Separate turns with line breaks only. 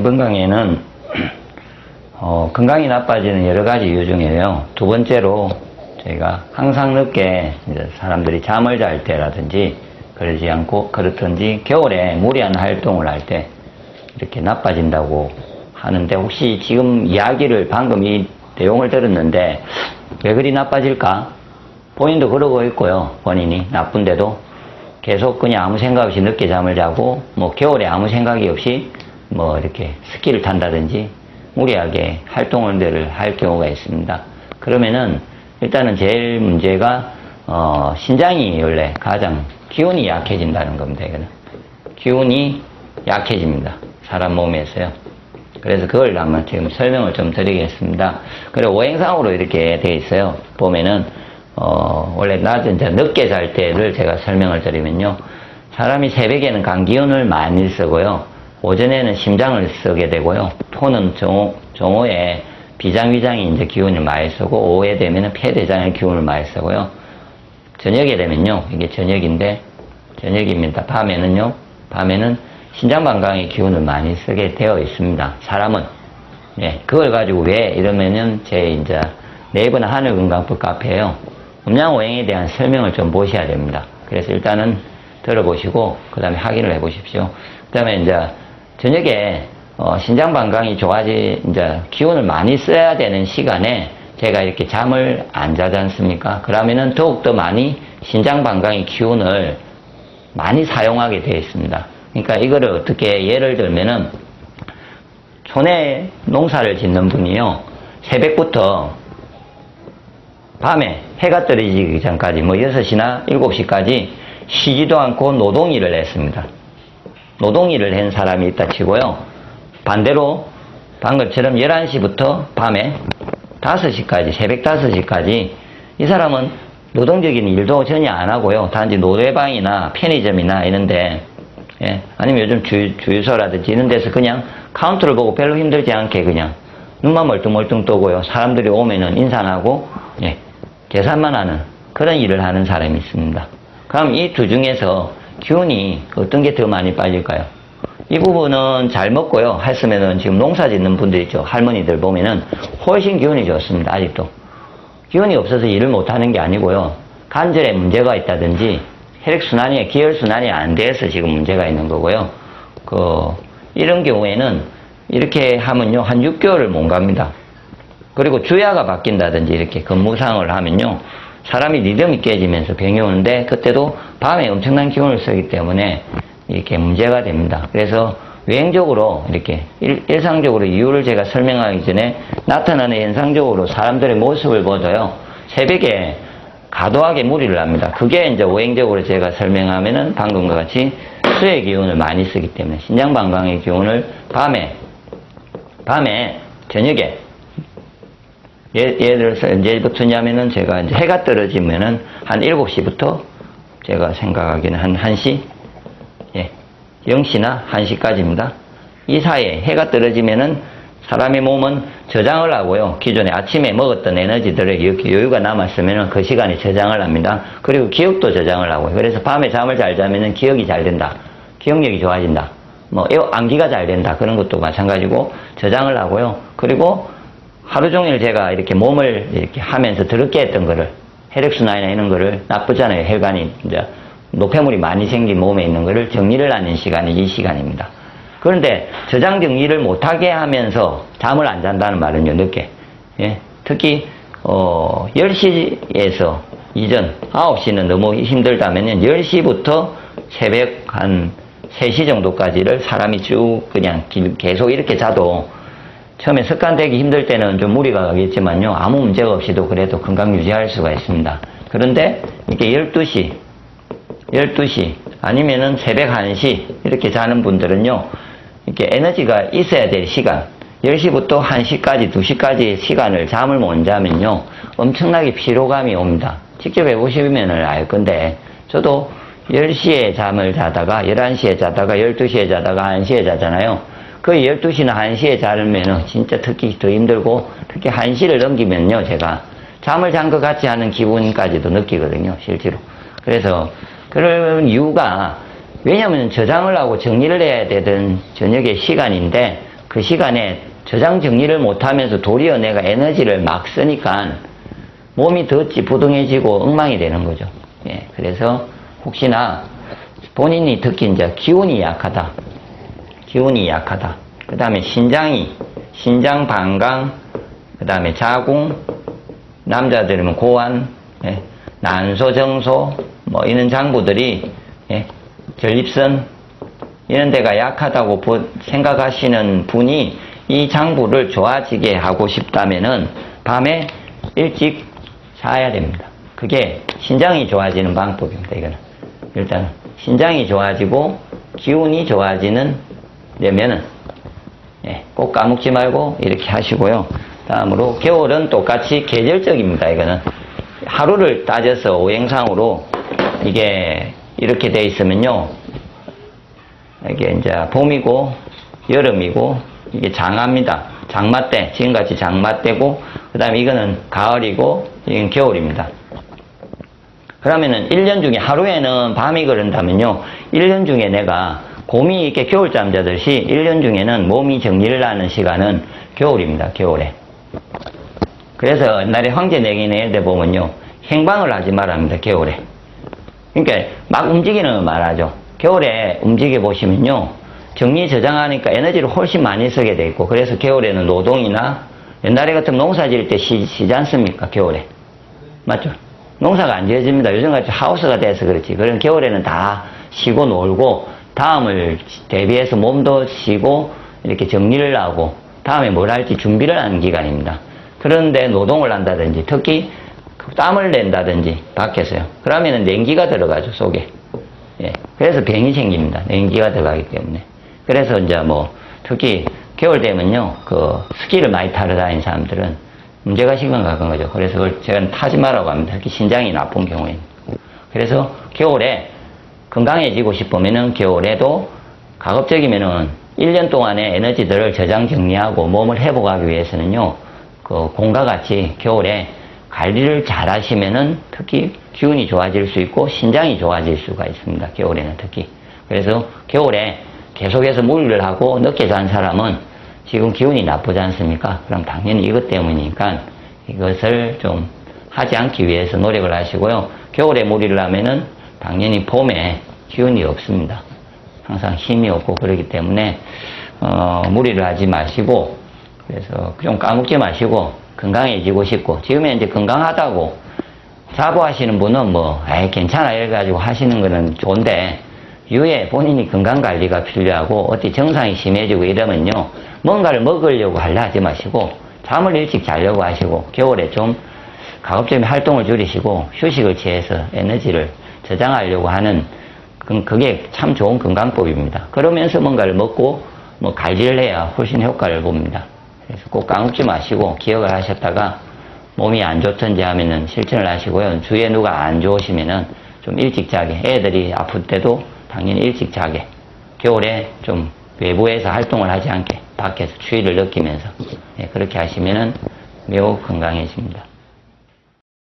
뇌건강에는 건강이 나빠지는 여러 가지 이유 중에요. 두 번째로 저희가 항상 늦게 이제 사람들이 잠을 잘 때라든지 그러지 않고 그렇든지 겨울에 무리한 활동을 할 때 이렇게 나빠진다고 하는데, 혹시 지금 이야기를 방금 이 내용을 들었는데 왜 그리 나빠질까? 본인도 그러고 있고요. 본인이 나쁜데도 계속 그냥 아무 생각 없이 늦게 잠을 자고, 뭐 겨울에 아무 생각이 없이 뭐 이렇게 스키를 탄다든지 무리하게 활동을 할 경우가 있습니다. 그러면은 일단은 제일 문제가 신장이 원래 가장 기운이 약해진다는 겁니다. 이거는 기운이 약해집니다. 사람 몸에서요. 그래서 그걸 한번 지금 설명을 좀 드리겠습니다. 그리고 오행상으로 이렇게 되어 있어요. 보면은 원래 낮은 늦게 잘 때를 제가 설명을 드리면요, 사람이 새벽에는 간기운을 많이 쓰고요, 오전에는 심장을 쓰게 되고요, 토는 정오에 비장위장이 이제 기운을 많이 쓰고, 오후에 되면은 폐대장의 기운을 많이 쓰고요, 저녁에 되면요, 이게 저녁입니다. 밤에는 신장방광의 기운을 많이 쓰게 되어 있습니다. 사람은. 예, 그걸 가지고 왜 이러면은 제 이제 네이버나 하늘건강법 카페에요, 음양오행에 대한 설명을 좀 보셔야 됩니다. 그래서 일단은 들어보시고 그 다음에 확인을 해 보십시오. 그 다음에 이제 저녁에 신장방광이 이제 기운을 많이 써야 되는 시간에 제가 이렇게 잠을 안 자지 않습니까? 그러면은 더욱더 많이 신장방광의 기운을 많이 사용하게 되어 있습니다. 그러니까 이거를 어떻게 예를 들면은, 촌에 농사를 짓는 분이요, 새벽부터 밤에 해가 떨어지기 전까지 뭐 6시나 7시까지 쉬지도 않고 노동일을 했습니다. 노동일을 한 사람이 있다 치고요, 반대로 방금처럼 11시부터 밤에 5시까지, 새벽 5시까지 이 사람은 노동적인 일도 전혀 안 하고요, 단지 노래방이나 편의점이나 이런데, 예, 아니면 요즘 주유소라든지 이런 데서 그냥 카운터를 보고 별로 힘들지 않게 그냥 눈만 멀뚱멀뚱 뜨고요, 사람들이 오면은 인사하고, 예, 계산만 하는 그런 일을 하는 사람이 있습니다. 그럼 이 두 중에서 기운이 어떤 게 더 많이 빠질까요? 이 부분은 잘 먹고요 했으면은, 지금 농사 짓는 분들 있죠, 할머니들 보면은 훨씬 기운이 좋습니다. 아직도 기운이 없어서 일을 못하는 게 아니고요, 관절에 문제가 있다든지 혈액순환이, 기혈순환이 안 돼서 지금 문제가 있는 거고요. 이런 경우에는 이렇게 하면요, 한 6개월을 못 갑니다. 그리고 주야가 바뀐다든지 이렇게 근무상을 하면요, 사람이 리듬이 깨지면서 병이 오는데, 그때도 밤에 엄청난 기운을 쓰기 때문에 이렇게 문제가 됩니다. 그래서 외행적으로 이렇게 일상적으로 이유를 제가 설명하기 전에 나타나는 현상적으로 사람들의 모습을 보도요, 새벽에 과도하게 무리를 합니다. 그게 이제 오행적으로 제가 설명하면은 방금과 같이 수의 기운을 많이 쓰기 때문에 신장방광의 기운을 저녁에, 예를 들어서 언제부터냐면은 제가 이제 해가 떨어지면은 한 7시부터 제가 생각하기는 한 1시, 예, 0시나 1시까지입니다. 이 사이에 해가 떨어지면은 사람의 몸은 저장을 하고요, 기존에 아침에 먹었던 에너지들을 이렇게 여유가 남았으면 그 시간에 저장을 합니다. 그리고 기억도 저장을 하고요. 그래서 밤에 잠을 잘 자면은 기억이 잘 된다, 기억력이 좋아진다, 뭐 암기가 잘 된다, 그런 것도 마찬가지고 저장을 하고요. 그리고 하루 종일 제가 이렇게 몸을 이렇게 하면서 더럽게 했던 거를, 혈액순환이나 이런 거를, 나쁘잖아요, 혈관이 이제 노폐물이 많이 생긴 몸에 있는 거를 정리를 하는 시간이 이 시간입니다. 그런데 저장 정리를 못하게 하면서 잠을 안 잔다는 말은요, 늦게. 예? 특히 10시에서 이전 9시는 너무 힘들다면 10시부터 새벽 한 3시 정도까지를 사람이 쭉 그냥 계속 이렇게 자도, 처음에 습관되기 힘들 때는 좀 무리가 가겠지만요, 아무 문제가 없이도 그래도 건강 유지할 수가 있습니다. 그런데 이렇게 12시 아니면은 새벽 1시 이렇게 자는 분들은요, 이렇게 에너지가 있어야 될 시간, 10시부터 1시까지, 2시까지의 시간을 잠을 못 자면요, 엄청나게 피로감이 옵니다. 직접 해보시면 알 건데, 저도 10시에 잠을 자다가 11시에 자다가 12시에 자다가 1시에 자잖아요. 그 12시나 1시에 자면은 진짜 특히 더 힘들고, 특히 1시를 넘기면요, 제가 잠을 잔 것 같지 않은 기분까지도 느끼거든요, 실제로. 그래서 그런 이유가, 왜냐하면 저장을 하고 정리를 해야 되던 저녁의 시간인데, 그 시간에 저장 정리를 못하면서 도리어 내가 에너지를 막 쓰니까 몸이 더 찌뿌둥해지고 엉망이 되는 거죠. 예, 그래서 혹시나 본인이 특히 이제 기운이 약하다. 그 다음에 신장 방광, 그 다음에 자궁, 남자들은 고환, 예, 난소, 정소, 뭐 이런 장부들이, 예, 전립선, 이런 데가 약하다고 생각하시는 분이 이 장부를 좋아지게 하고 싶다면은 밤에 일찍 자야 됩니다. 그게 신장이 좋아지는 방법입니다. 이거는 일단 신장이 좋아지고 기운이 좋아지는 되면은, 예, 꼭 까먹지 말고 이렇게 하시고요. 다음으로 겨울은 똑같이 계절적입니다. 이거는 하루를 따져서 오행상으로 이게 이렇게 돼 있으면요, 이게 이제 봄이고 여름이고 이게 장마입니다. 장마 때, 지금같이 장마 때고, 그 다음에 이거는 가을이고 이건 겨울입니다. 그러면은 1년 중에 하루에는 밤이 그런다면요, 1년 중에 내가 곰이 이렇게 겨울잠 자듯이 1년 중에는 몸이 정리를 하는 시간은 겨울입니다. 겨울에. 그래서 옛날에 황제내기네 때 보면요, 행방을 하지 말랍니다. 겨울에. 그러니까 막 움직이는 걸 말하죠. 겨울에 움직여 보시면요, 정리 저장하니까 에너지를 훨씬 많이 쓰게 돼 있고, 그래서 겨울에는 노동이나 옛날에 같은 농사 지을 때 쉬지 않습니까? 겨울에. 맞죠? 농사가 안 지어집니다. 요즘같이 하우스가 돼서 그렇지. 그런 겨울에는 다 쉬고 놀고, 다음을 대비해서 몸도 쉬고, 이렇게 정리를 하고, 다음에 뭘 할지 준비를 하는 기간입니다. 그런데 노동을 한다든지, 특히 땀을 낸다든지, 밖에서요. 그러면은 냉기가 들어가죠, 속에. 예. 그래서 병이 생깁니다. 냉기가 들어가기 때문에. 그래서 이제 뭐, 특히 겨울 되면요, 스키를 많이 타러 다니는 사람들은 문제가 심각한 거죠. 그래서 그걸 제가 타지 말라고 합니다. 특히 신장이 나쁜 경우에는. 그래서 겨울에 건강해지고 싶으면은 겨울에도 가급적이면은 1년 동안의 에너지들을 저장 정리하고 몸을 회복하기 위해서는요, 곰과 같이 겨울에 관리를 잘 하시면은 특히 기운이 좋아질 수 있고 신장이 좋아질 수가 있습니다. 겨울에는 특히. 그래서 겨울에 계속해서 무리를 하고 늦게 잔 사람은 지금 기운이 나쁘지 않습니까? 그럼 당연히 이것 때문이니까 이것을 좀 하지 않기 위해서 노력을 하시고요. 겨울에 무리를 하면은 당연히 봄에 기운이 없습니다. 항상 힘이 없고 그러기 때문에 무리를 하지 마시고, 그래서 좀 까먹지 마시고 건강해지고 싶고, 지금에 이제 건강하다고 자부하시는 분은 뭐 괜찮아 이래가지고 하시는 거는 좋은데, 이후에 본인이 건강관리가 필요하고 어디 증상이 심해지고 이러면요, 뭔가를 먹으려고 하지 마시고 잠을 일찍 자려고 하시고, 겨울에 좀 가급적이면 활동을 줄이시고 휴식을 취해서 에너지를 저장하려고 하는, 그게 참 좋은 건강법입니다. 그러면서 뭔가를 먹고 뭐 관리를 해야 훨씬 효과를 봅니다. 그래서 꼭 까먹지 마시고 기억을 하셨다가 몸이 안 좋든지 하면은 실천을 하시고요. 주위에 누가 안 좋으시면은 좀 일찍 자게, 애들이 아플 때도 당연히 일찍 자게, 겨울에 좀 외부에서 활동을 하지 않게 밖에서 추위를 느끼면서, 예, 그렇게 하시면은 매우 건강해집니다.